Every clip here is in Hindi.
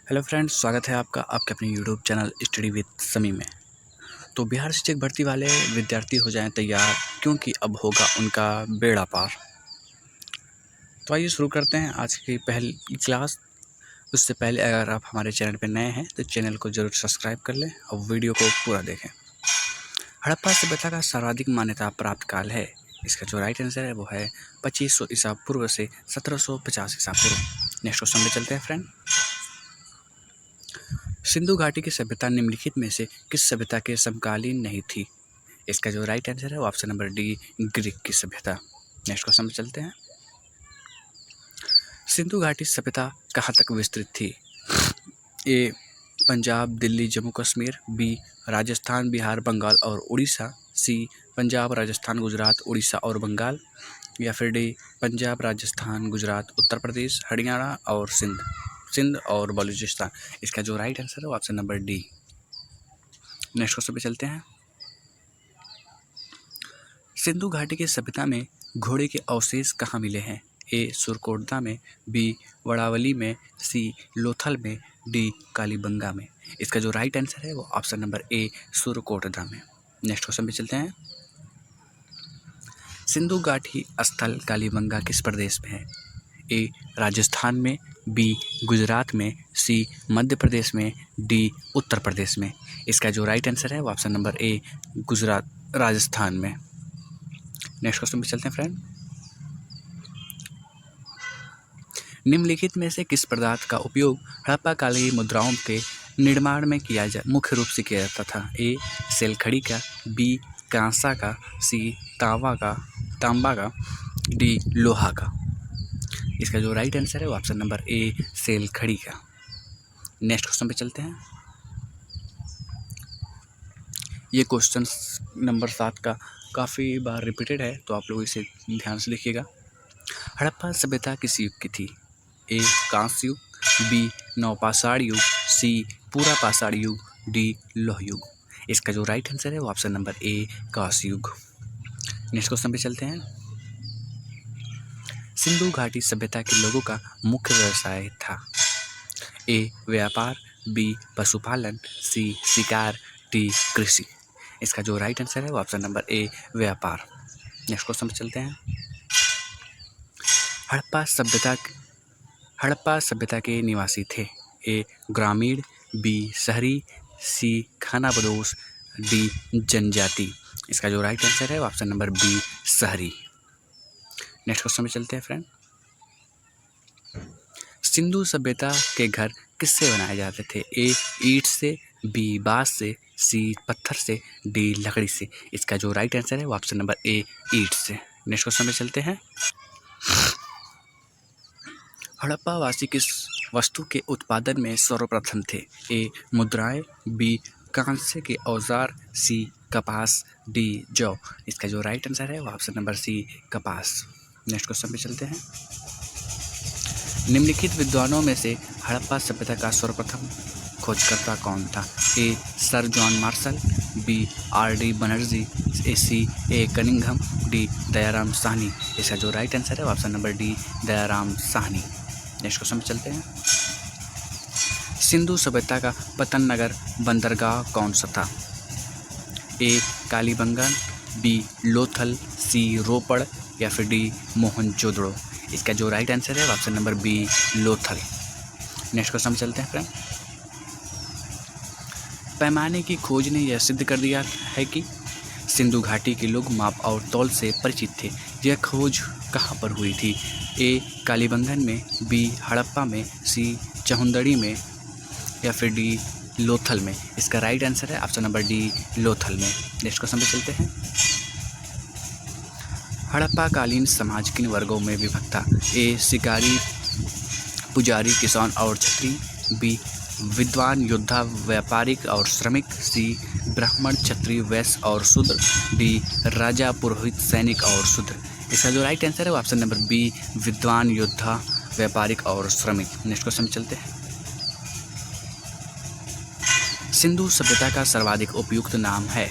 हेलो फ्रेंड्स, स्वागत है आपका आपके अपने यूट्यूब चैनल स्टडी विद समी में। तो बिहार शिक्षक भर्ती वाले विद्यार्थी हो जाएं तैयार, क्योंकि अब होगा उनका बेड़ा पार। तो आइए शुरू करते हैं आज की पहली क्लास। उससे पहले अगर आप हमारे चैनल पर नए हैं तो चैनल को ज़रूर सब्सक्राइब कर लें और वीडियो को पूरा देखें। हड़प्पा सभ्यता का सर्वाधिक मान्यता प्राप्त काल है। इसका जो राइट आंसर है वो है 2500 ईसा पूर्व से 1750 ईसा पूर्व। नेक्स्ट क्वेश्चन में चलते हैं फ्रेंड। सिंधु घाटी की सभ्यता निम्नलिखित में से किस सभ्यता के समकालीन नहीं थी? इसका जो राइट आंसर है वो ऑप्शन नंबर डी, ग्रीक की सभ्यता। नेक्स्ट क्वेश्चन में चलते हैं। सिंधु घाटी सभ्यता कहाँ तक विस्तृत थी? ए पंजाब, दिल्ली, जम्मू कश्मीर। बी राजस्थान, बिहार, बंगाल और उड़ीसा। सी पंजाब, राजस्थान, गुजरात, उड़ीसा और बंगाल। या फिर डी पंजाब, राजस्थान, गुजरात, उत्तर प्रदेश, हरियाणा और सिंध और बलूचिस्तान। इसका जो राइट आंसर है वो option number D. Next question पे चलते हैं। सिंधु घाटी की सभ्यता में घोड़े के अवशेष कहाँ मिले हैं? ए सुरकोटदा में, बी वड़ावली में, सी लोथल में, डी कालीबंगा में। इसका जो राइट आंसर है वो ऑप्शन नंबर ए, सुरकोटदा में। नेक्स्ट क्वेश्चन पे चलते हैं। सिंधु घाटी स्थल कालीबंगा किस प्रदेश में है? ए राजस्थान में, बी गुजरात में, सी मध्य प्रदेश में, डी उत्तर प्रदेश में। इसका जो राइट आंसर है वो option number A, Gujarat, Rajasthan में। नेक्स्ट क्वेश्चन पे चलते हैं फ्रेंड। निम्नलिखित में से किस पदार्थ का उपयोग हड़प्पा कालीन मुद्राओं के निर्माण में मुख्य रूप से किया जाता था? ए सेलखड़ी का, बी कांसा का, सी तांबा का, डी लोहा का। इसका जो राइट आंसर है वो ऑप्शन नंबर ए, सेलखड़ी का। नेक्स्ट क्वेश्चन पे चलते हैं। ये क्वेश्चन नंबर 7 का काफ़ी बार रिपीटेड है, तो आप लोग इसे ध्यान से देखिएगा। हड़प्पा सभ्यता किस युग की थी? ए कांस्य युग, बी नवपाषाण युग, सी पूरा पाषाण युग, डी लौह युग। इसका जो राइट आंसर है वो ऑप्शन नंबर ए, कांस्य युग। नेक्स्ट क्वेश्चन पे चलते हैं। सिंधु घाटी सभ्यता के लोगों का मुख्य व्यवसाय था? ए व्यापार, बी पशुपालन, सी शिकार, डी कृषि। इसका जो राइट आंसर है वो ऑप्शन नंबर ए, व्यापार। नेक्स्ट क्वेश्चन पे चलते हैं। हड़प्पा सभ्यता के निवासी थे? ए ग्रामीण, बी शहरी, सी खानाबदोश, डी जनजाति। इसका जो राइट आंसर है वो ऑप्शन नंबर बी, शहरी। नेक्स्ट क्वेश्चन में चलते हैं फ्रेंड। सिंधु सभ्यता के घर किससे बनाए जाते थे? ए ईंट से, बी बांस से, सी पत्थर से, डी लकड़ी से। इसका जो राइट आंसर है वो ऑप्शन नंबर ए, ईंट से। नेक्स्ट क्वेश्चन में चलते हैं। हड़प्पा वासी किस वस्तु के उत्पादन में सर्वप्रथम थे? ए मुद्राएं, बी कांसे के औजार, सी कपास, डी जौ। इसका जो राइट आंसर है वो ऑप्शन नंबर सी, कपास। नेक्स्ट क्वेश्चन पे चलते हैं। निम्नलिखित विद्वानों में से हड़प्पा सभ्यता का सर्वप्रथम खोजकर्ता कौन था? A sir John Marshall, B R D. Banerjee, C A Cunningham, D Dayaram Sahni. इसका जो राइट आंसर है option number D, Dayaram Sahni. Next question पे चलते हैं। सिंधु सभ्यता का पतन नगर बंदरगाह कौन सा था? A Kalibangan, B Lothal, C Ropar, या फिर डी मोहनजोदड़ो। इसका जो राइट आंसर है option number B, Lothal. Next question चलते हैं फ्रेंड। पैमाने की खोज ने यह सिद्ध कर दिया है कि सिंधु घाटी के लोग माप और तौल से परिचित थे। यह खोज कहाँ पर हुई थी? ए कालीबंगन में, बी हड़प्पा में, सी चहुंदड़ी में, या फिर डी लोथल में। इसका राइट आंसर है ऑप्शन नंबर डी, लोथल में। नेक्स्ट क्वेश्चन पे चलते हैं। हड़प्पा कालीन समाज किन वर्गों में विभक्त था? ए शिकारी, पुजारी, किसान और छत्री, बी विद्वान, योद्धा, व्यापारिक और श्रमिक, सी ब्राह्मण, क्षत्रिय, वैश्य और शूद्र, डी राजा, पुरोहित, सैनिक और शूद्र। इसका जो राइट आंसर है ऑप्शन नंबर बी, विद्वान, योद्धा, व्यापारिक और श्रमिक। नेक्स्ट क्वेश्चन चलते हैं। सिंधु सभ्यता का सर्वाधिक उपयुक्त नाम है?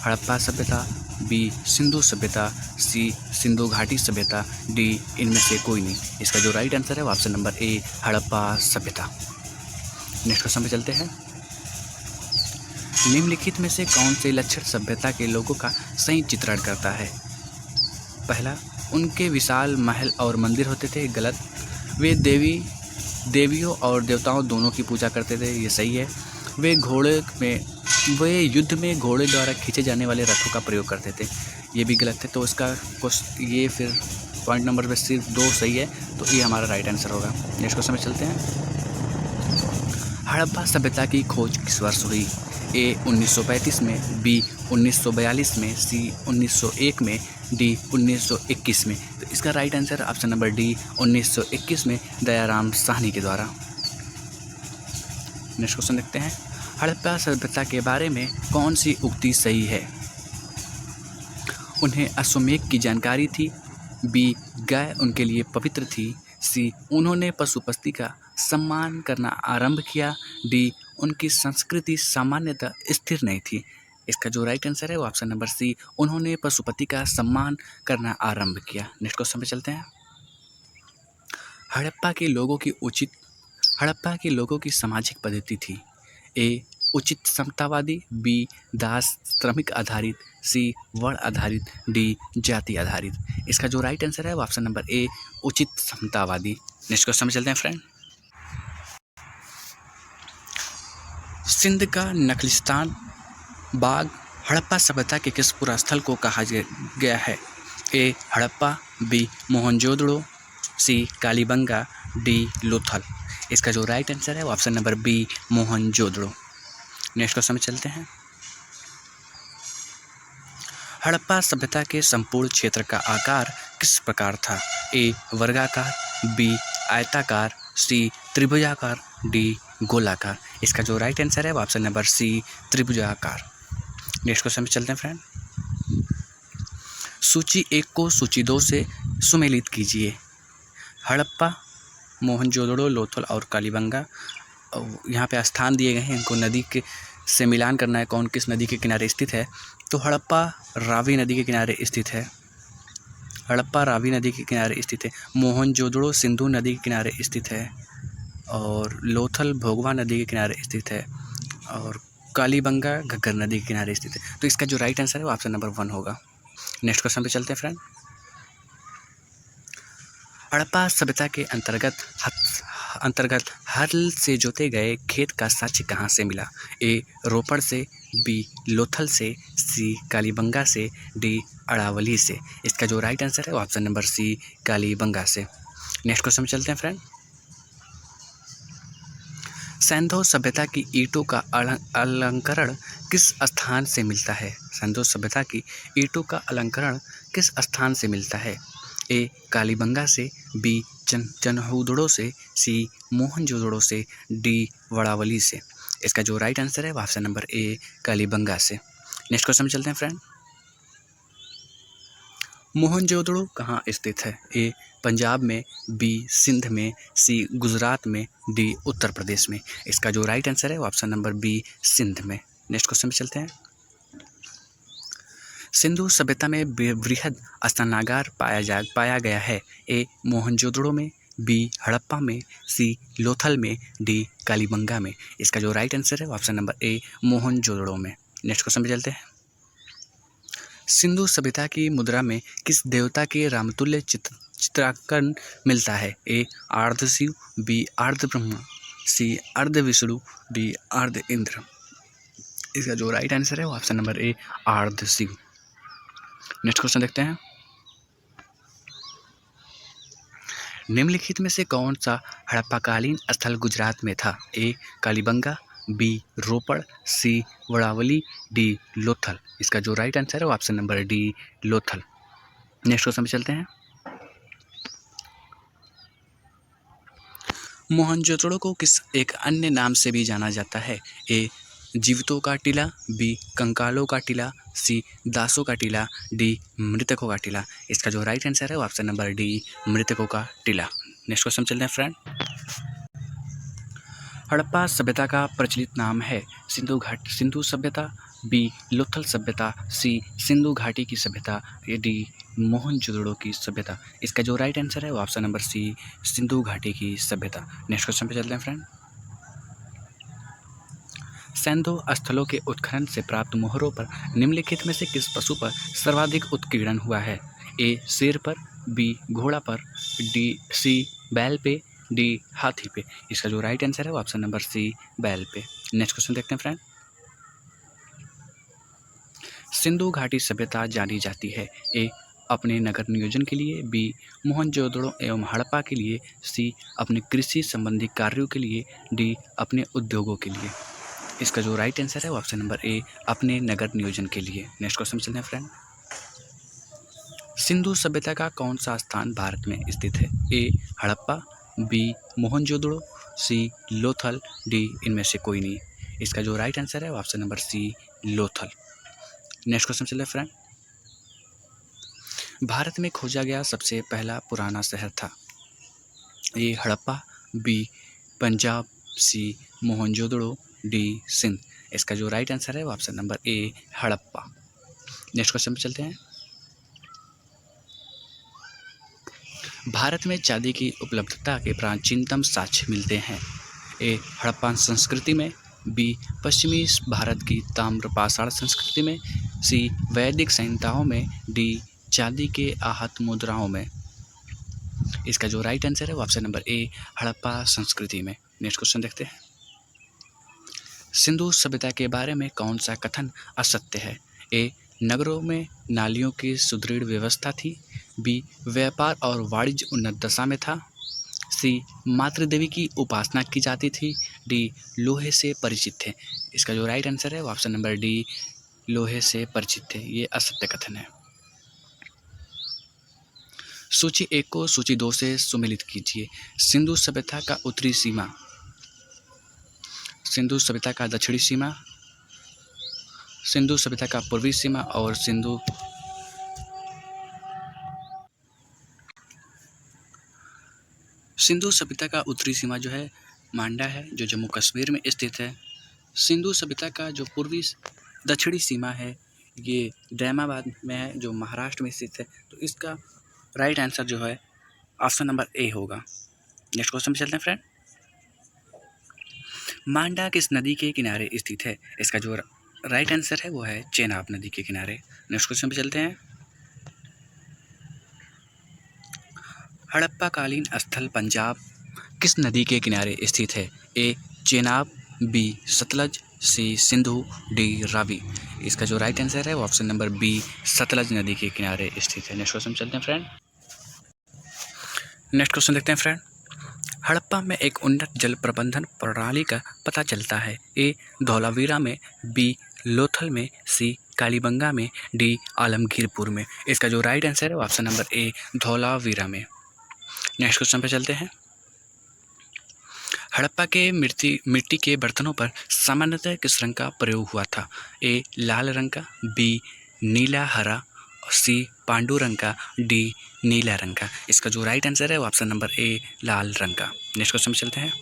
हड़प्पा सभ्यता, बी सिंधु सभ्यता, सी सिंधु घाटी सभ्यता, डी इनमें से कोई नहीं। इसका जो राइट आंसर है ऑप्शन नंबर ए, हड़प्पा सभ्यता। नेक्स्ट क्वेश्चन पे चलते हैं। निम्नलिखित में से कौन से लक्षण सभ्यता के लोगों का सही चित्रण करता है? पहला, उनके विशाल महल और मंदिर होते थे। गलत। वे देवियों और देवताओं दोनों की पूजा करते थे। ये सही है। वे युद्ध में घोड़े द्वारा खींचे जाने वाले रथों का प्रयोग करते थे। ये भी गलत है। तो इसका ये फिर पॉइंट नंबर पे सिर्फ 2 सही है, तो ये हमारा राइट आंसर होगा। नेक्स्ट क्वेश्चन में चलते हैं। हड़प्पा सभ्यता की खोज किस वर्ष हुई? ए 1935 में, बी 1942 में, सी 1901 में, डी 1921 में। तो इसका right answer option number D 1921 में दयाराम साहनी के द्वारा। नेक्स्ट क्वेश्चन देखते हैं। हड़प्पा सभ्यता के बारे में कौन सी उक्ति सही है? उन्हें अश्वमेध की जानकारी थी, बी गाय उनके लिए पवित्र थी, सी उन्होंने पशुपति का सम्मान करना आरंभ किया, डी उनकी संस्कृति सामान्यतः स्थिर नहीं थी। इसका जो राइट आंसर है वो ऑप्शन नंबर सी, उन्होंने पशुपति का सम्मान करना आरंभ किया। नेक्स्ट क्वेश्चन पे चलते हैं। हड़प्पा के लोगों की सामाजिक पद्धति थी। ए उचित समतावादी, बी दास श्रमिक आधारित, सी वर्ण आधारित, डी जाति आधारित। इसका जो राइट आंसर है वो ऑप्शन नंबर ए उचित समतावादी। नेक्स्ट क्वेश्चन में चलते हैं फ्रेंड। सिंध का नखलिस्तान बाग हड़प्पा सभ्यता के किस पुरास्थल को कहा गया है? A Harappa, B Mohenjodaro, C Kalibangan, D Lothal. इसका जो राइट आंसर है वो option number B Mohenjodaro. Next question में चलते हैं। हड़प्पा सभ्यता के संपूर्ण क्षेत्र का आकार किस प्रकार था? ए वर्गाकार, बी आयताकार, सी त्रिभुजाकार, डी गोलाकार। इसका जो राइट आंसर है वो ऑप्शन नंबर सी त्रिभुजाकार। नेक्स्ट क्वेश्चन में चलते हैं फ्रेंड। सूची 1 को सूची 2 से सुमेलित कीजिए। हड़प्पा, मोहनजोदड़ो, लोथल और कालीबंगा, यहाँ पे स्थान दिए गए हैं। इनको नदी के से मिलान करना है, कौन किस नदी के किनारे स्थित है। तो हड़प्पा रावी नदी के किनारे स्थित है। हड़प्पा रावी नदी के किनारे स्थित है। मोहनजोदड़ो सिंधु नदी के किनारे स्थित है और लोथल भोगवा नदी के किनारे स्थित है और कालीबंगा घग्गर नदी के किनारे स्थित है। तो इसका जो राइट आंसर है वो ऑप्शन नंबर 1 होगा। नेक्स्ट क्वेश्चन पे चलते हैं फ्रेंड। हड़प्पा सभ्यता के अंतर्गत हल से जोते गए खेत का साक्ष्य कहाँ से मिला? ए रोपड़ से, बी लोथल से, सी कालीबंगा से, डी अरावली से। इसका जो राइट आंसर है वो ऑप्शन नंबर सी कालीबंगा से। नेक्स्ट क्वेश्चन में चलते हैं फ्रेंड। सैंधव सभ्यता की ईंटों का अलंकरण किस स्थान से मिलता है? सैंधव सभ्यता की ईंटों का अलंकरण किस स्थान से मिलता है? ए कालीबंगा से, बी चनहूदड़ो से, सी मोहनजोदड़ो से, डी वड़ावली से। इसका जो राइट आंसर है वो ऑप्शन नंबर ए कालीबंगा से। नेक्स्ट क्वेश्चन में चलते हैं फ्रेंड। मोहनजोदड़ो कहाँ स्थित है? ए पंजाब में, बी सिंध में, सी गुजरात में, डी उत्तर प्रदेश में। इसका जो राइट आंसर है वो ऑप्शन नंबर बी सिंध में। नेक्स्ट क्वेश्चन में चलते हैं। सिंधु सभ्यता में वृहद स्नानागार पाया गया है। ए मोहनजोदड़ो में, बी हड़प्पा में, सी लोथल में, डी कालीबंगा में। इसका जो राइट आंसर है वो ऑप्शन नंबर ए मोहनजोदड़ो में। नेक्स्ट क्वेश्चन पे चलते हैं। सिंधु सभ्यता की मुद्रा में किस देवता के रामतुल्य चित्रांकन मिलता है? ए आर्ध शिव, बी आर्ध ब्रह्मा, सी अर्ध विष्णु, डी अर्ध इंद्र। इसका जो राइट आंसर है वो ऑप्शन नंबर ए आर्ध शिव। नेक्स्ट क्वेश्चन देखते हैं। निम्नलिखित में से कौन सा हड़प्पाकालीन स्थल गुजरात में था? A Kalibangan, B Ropar, C वड़ावली, D Lothal. इसका जो राइट आंसर है वो option number D Lothal. Next question पे चलते हैं। मोहनजोदड़ो को किस एक अन्य नाम से भी जाना जाता है? ए जीवितों का टीला, बी कंकालों का टीला, सी दासों का टीला, डी मृतकों का टीला। इसका जो राइट आंसर है वो ऑप्शन नंबर डी मृतकों का टीला। नेक्स्ट क्वेश्चन चलते हैं फ्रेंड। हड़प्पा सभ्यता का प्रचलित नाम है सिंधु सभ्यता, बी लोथल सभ्यता, सी सिंधु घाटी की सभ्यता, डी मोहनजोदड़ो की सभ्यता। इसका जो राइट आंसर है वो ऑप्शन नंबर सी सिंधु घाटी की सभ्यता। नेक्स्ट क्वेश्चन पे चलते हैं फ्रेंड। सैंधव स्थलों के उत्खनन से प्राप्त मोहरों पर निम्नलिखित में से किस पशु पर सर्वाधिक उत्कीर्णन हुआ है? ए शेर पर, बी घोड़ा पर, सी बैल पे, डी हाथी पे। इसका जो राइट आंसर है वो ऑप्शन नंबर सी बैल पे। नेक्स्ट क्वेश्चन देखते हैं फ्रेंड। सिंधु घाटी सभ्यता जानी जाती है? ए अपने नगर नियोजन के लिए, बी मोहनजोदड़ो एवं हड़प्पा के लिए, सी अपने कृषि संबंधी कार्यों के लिए, डी अपने उद्योगों के लिए। इसका जो राइट आंसर है वो ऑप्शन नंबर ए अपने नगर नियोजन के लिए। नेक्स्ट क्वेश्चन चलते हैं फ्रेंड। सिंधु सभ्यता का कौन सा स्थान भारत में स्थित है? A Harappa, B Mohenjodaro, C Lothal, D इनमें से कोई नहीं। इसका जो राइट आंसर है वो option number C Lothal. Next question चलिए फ्रेंड। भारत में खोजा गया सबसे पहला पुराना शहर था? A Harappa, B Punjab, C Mohenjodaro, D Sindh. इसका जो राइट आंसर है वो option number A Harappa. Next question पे चलते हैं। भारत में चांदी की उपलब्धता के प्राचीनतम साक्ष्य मिलते हैं? ए हड़प्पा संस्कृति में, बी पश्चिमी भारत की ताम्रपाषाण संस्कृति में, सी वैदिक संहिताओं में, डी चांदी के आहत मुद्राओं में। इसका जो राइट आंसर है वो ऑप्शन नंबर ए हड़प्पा संस्कृति में। नेक्स्ट क्वेश्चन देखते हैं। सिंधु सभ्यता के बारे में कौन सा कथन असत्य है? ए नगरों में नालियों की सुदृढ़ व्यवस्था थी, बी व्यापार और वाणिज्य उन्नत दशा में था, सी मातृदेवी की उपासना की जाती थी, डी लोहे से परिचित थे। इसका जो राइट आंसर है वो ऑप्शन नंबर डी लोहे से परिचित थे। ये असत्य कथन है। सूची 1 को सूची 2 से सुमेलित कीजिए। सिंधु सभ्यता का उत्तरी सीमा, सिंधु सभ्यता का दक्षिणी सीमा, सिंधु सभ्यता का पूर्वी सीमा और सिंधु सभ्यता का उत्तरी सीमा जो है मांडा है, जो जम्मू कश्मीर में स्थित है। सिंधु सभ्यता का जो पूर्वी दक्षिणी सीमा है ये दैमाबाद में है, जो महाराष्ट्र में स्थित है। तो इसका राइट आंसर जो है ऑप्शन नंबर ए होगा। नेक्स्ट क्वेश्चन पे चलते हैं फ्रेंड। मांडा किस नदी के किनारे स्थित है? इसका जो राइट आंसर है वो है चेनाब नदी के किनारे। नेक्स्ट क्वेश्चन पे चलते हैं। हड़प्पा कालीन स्थल पंजाब किस नदी के किनारे स्थित है? ए चेनाब, बी सतलज, सी सिंधु, डी रावी। इसका जो राइट आंसर है वो ऑप्शन नंबर बी सतलज नदी के किनारे स्थित है। नेक्स्ट क्वेश्चन चलते हैं फ्रेंड। नेक्स्ट क्वेश्चन देखते हैं फ्रेंड। हड़प्पा में एक उन्नत जल प्रबंधन प्रणाली का पता चलता है? ए धौलावीरा में, बी लोथल में, सी कालीबंगा में, डी आलमगीरपुर में। इसका जो राइट आंसर है वो ऑप्शन नंबर ए धौलावीरा में। नेक्स्ट क्वेश्चन पे चलते हैं। हड़प्पा के मिट्टी के बर्तनों पर सामान्यतः किस रंग का प्रयोग हुआ था? ए लाल रंग का, बी नीला हरा, सी पांडु रंग का, डी नीला रंग का। इसका जो राइट आंसर है वो ऑप्शन नंबर ए लाल रंग का। नेक्स्ट क्वेश्चन चलते हैं।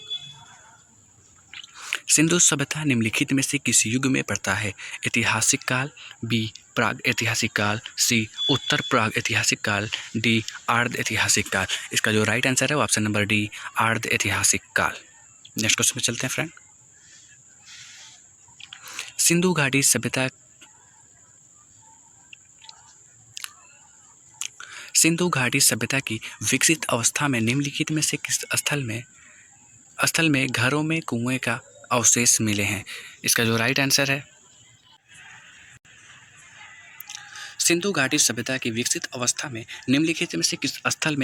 सिंधु सभ्यता निम्नलिखित में से किस युग में पड़ता है? ऐतिहासिक काल, बी प्राग ऐतिहासिक काल, सी उत्तर प्राग ऐतिहासिक काल, डी आर्ध ऐतिहासिक काल। इसका जो राइट आंसर है वो ऑप्शन नंबर डी आर्ध ऐतिहासिक काल। नेक्स्ट क्वेश्चन पे चलते हैं फ्रेंड। सिंधु घाटी सभ्यता सिंधु घाटी सभ्यता की विकसित अवस्था में निम्नलिखित में से किस स्थल में घरों में कुएं का अवशेष मिले हैं? इसका जो राइट आंसर है, सिंधु घाटी सभ्यता की विकसित अवस्था में निम्नलिखित में से किस स्थल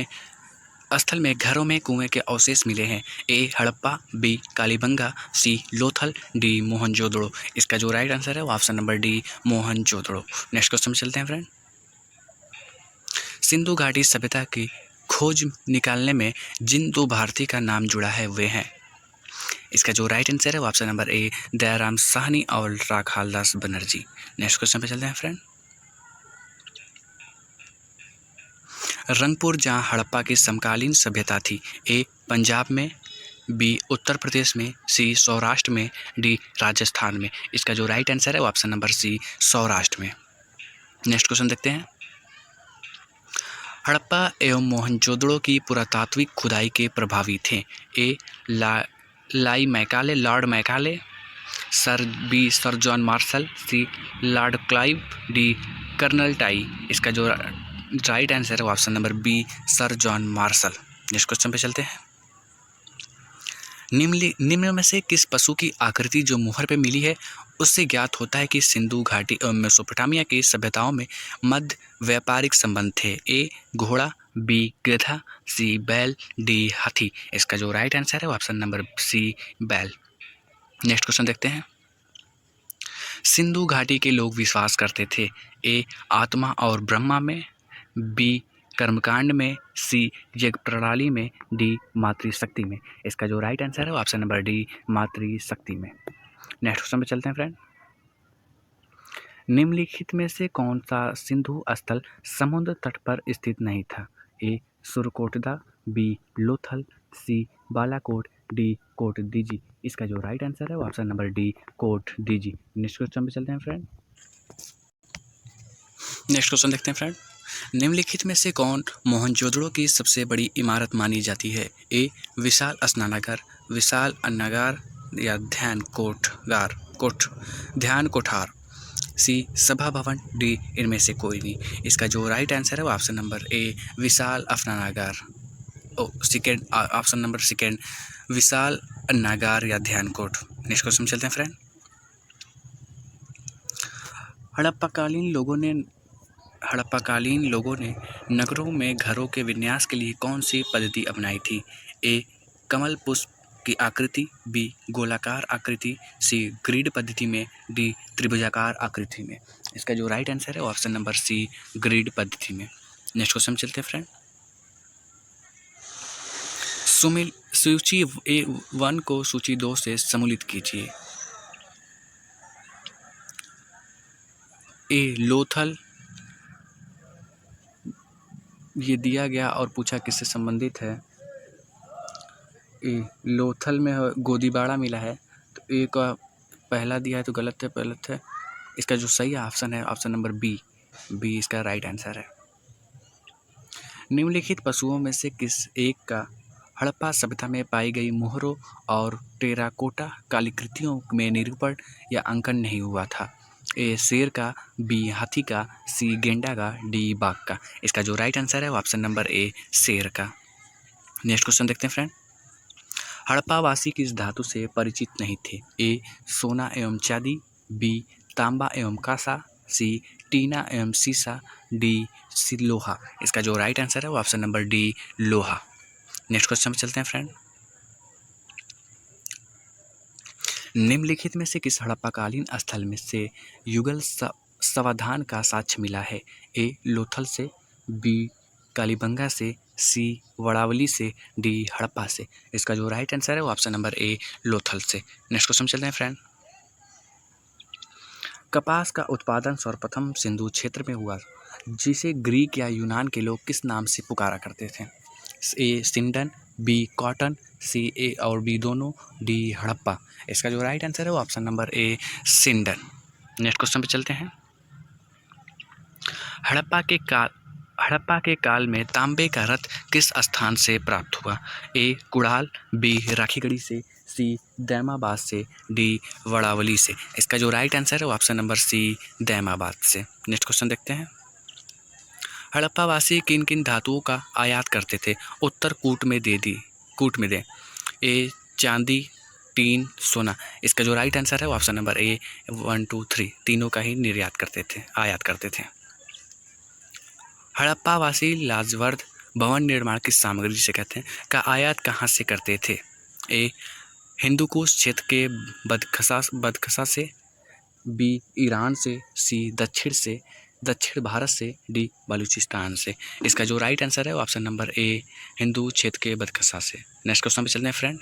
में घरों में कुएं के अवशेष मिले हैं? ए हड़प्पा, बी कालीबंगा, सी लोथल, डी मोहनजोदड़ो। इसका जो राइट आंसर है वो option number D Mohenjodaro. Next question में चलते हैं फ्रेंड। सिंधु घाटी सभ्यता की खोज निकालने में जिन 2 भारतीय का नाम जुड़ा है वे हैं? इसका जो राइट आंसर है वो ऑप्शन नंबर ए दयाराम साहनी और राखालदास बनर्जी। नेक्स्ट क्वेश्चन पे चलते हैं फ्रेंड। रंगपुर जहां हड़प्पा की समकालीन सभ्यता थी? ए पंजाब में, बी उत्तर प्रदेश में, सी सौराष्ट्र में, डी राजस्थान में। इसका जो राइट आंसर है वो ऑप्शन नंबर सी सौराष्ट्र में। नेक्स्ट क्वेश्चन देखते हैं। हड़प्पा एवं मोहनजोदड़ो की पुरातात्विक खुदाई के प्रभावी थे? A Lord Macaulay, sir John Marshall, C Lord Clive, D colonel टाई। इसका जो राइट आंसर है वो option number B sir John Marshall. Next question पे चलते हैं। निम्न में से किस पशु की आकृति जो मुहर पे मिली है उससे ज्ञात होता है कि सिंधु घाटी एवं मेसोपोटामिया की सभ्यताओं में मध्य व्यापारिक संबंध थे? ए घोड़ा, बी गधा, सी बैल, डी हाथी। इसका जो राइट आंसर है वो ऑप्शन नंबर सी बैल। नेक्स्ट क्वेश्चन देखते हैं। सिंधु घाटी के लोग विश्वास करते थे? ए आत्मा और ब्रह्मा में, बी कर्मकांड में, सी यज्ञ प्रणाली में, डी मातृशक्ति में। इसका जो राइट आंसर है वो ऑप्शन नंबर डी मातृशक्ति में। नेक्स्ट क्वेश्चन पे चलते हैं फ्रेंड। निम्नलिखित में से कौन सा सिंधु स्थल समुद्र तट पर स्थित नहीं था? A Surkotada, B Lothal, C Balakot, D Kot Diji. इसका जो राइट आंसर है वो option number D Kot Diji. Next question पे चलते हैं फ्रेंड। नेक्स्ट क्वेश्चन देखते हैं फ्रेंड। निम्नलिखित में से कौन मोहनजोदड़ो की सबसे बड़ी इमारत मानी जाती है? ए विशाल स्नानागार, विशाल अन्नागार या ध्यान कोठार, सी सभा भवन, डी इनमें से कोई नहीं। इसका जो राइट आंसर है वो ऑप्शन नंबर ए विशाल स्नानागार, सेकेंड ऑप्शन नंबर सेकेंड विशाल अन्नागार या ध्यान कोट। नेक्स्ट क्वेश्चन चलते हैं फ्रेंड। हड़प्पाकालीन लोगों ने नगरों में घरों के विन्यास के लिए कौन सी पद्धति अपनाई थी? ए कमल पुष्प की आकृति, बी गोलाकार आकृति, सी ग्रिड पद्धति में, डी त्रिभुजाकार आकृति में। इसका जो राइट आंसर है ऑप्शन नंबर सी ग्रिड पद्धति में। नेक्स्ट क्वेश्चन चलते हैं फ्रेंड। सूची A1 को सूची 2 से सम्मिलित कीजिए। ए लोथल, ये दिया गया और पूछा किससे संबंधित है। ए लोथल में गोदीबाड़ा मिला है, तो ए का पहला दिया है तो गलत है। इसका जो सही ऑप्शन है ऑप्शन नंबर बी इसका राइट आंसर है। निम्नलिखित पशुओं में से किस एक का हड़प्पा सभ्यता में पाई गई मोहरों और टेराकोटा कलाकृतियों में निरूपण या अंकन नहीं हुआ था? ए शेर का, बी हाथी का, सी गेंडा का, डी बाघ का। इसका जो राइट आंसर है ऑप्शन नंबर ए शेर का। नेक्स्ट क्वेश्चन देखते हैं फ्रेंड। हड़प्पावासी किस धातु से परिचित नहीं थे? ए सोना एवं चांदी, बी तांबा एवं कांसा, सी टीना एवं सीसा, डी लोहा। इसका जो राइट आंसर है वो ऑप्शन नंबर डी लोहा। नेक्स्ट क्वेश्चन में चलते हैं फ्रेंड। निम्नलिखित में से किस हड़प्पाकालीन स्थल में से युगल समाधान का साक्ष्य मिला है? ए लोथल से, बी कालीबंगा से, सी वड़ावली से, डी हड़प्पा से। इसका जो राइट आंसर है वो ऑप्शन नंबर ए लोथल से। नेक्स्ट क्वेश्चन चलते हैं फ्रेंड। कपास का उत्पादन सर्वप्रथम सिंधु क्षेत्र में हुआ, जिसे ग्रीक या यूनान के लोग किस नाम से पुकारा करते थे? ए सिंडन, बी कॉटन, सी ए और बी दोनों, डी हड़प्पा। इसका जो राइट आंसर है वो option number A sindon. Next question पे चलते हैं। हड़प्पा के काल में तांबे का रथ किस स्थान से प्राप्त हुआ? ए कुड़ाल, बी राखीगढ़ी से, सी दैमाबाद से, डी वड़ावली से। इसका जो राइट आंसर है वो ऑप्शन नंबर सी दैमाबाद से। नेक्स्ट क्वेश्चन देखते हैं। हड़प्पावासी किन किन धातुओं का आयात करते थे? उत्तर कूट में दे। ए चांदी, टीन, सोना। इसका जो राइट आंसर है वो ऑप्शन नंबर ए 1 2 3 तीनों का ही आयात करते थे। हड़प्पावासी लाजवर्द भवन निर्माण की सामग्री जिसे कहते हैं का आयात कहाँ से करते थे? ए हिंदूकुश क्षेत्र के बदखसा से, बी ईरान से, सी दक्षिण भारत से, डी बलूचिस्तान से। इसका जो राइट आंसर है वो ऑप्शन नंबर ए हिंदू क्षेत्र के बदखसा से। नेक्स्ट क्वेश्चन पे चलते हैं फ्रेंड।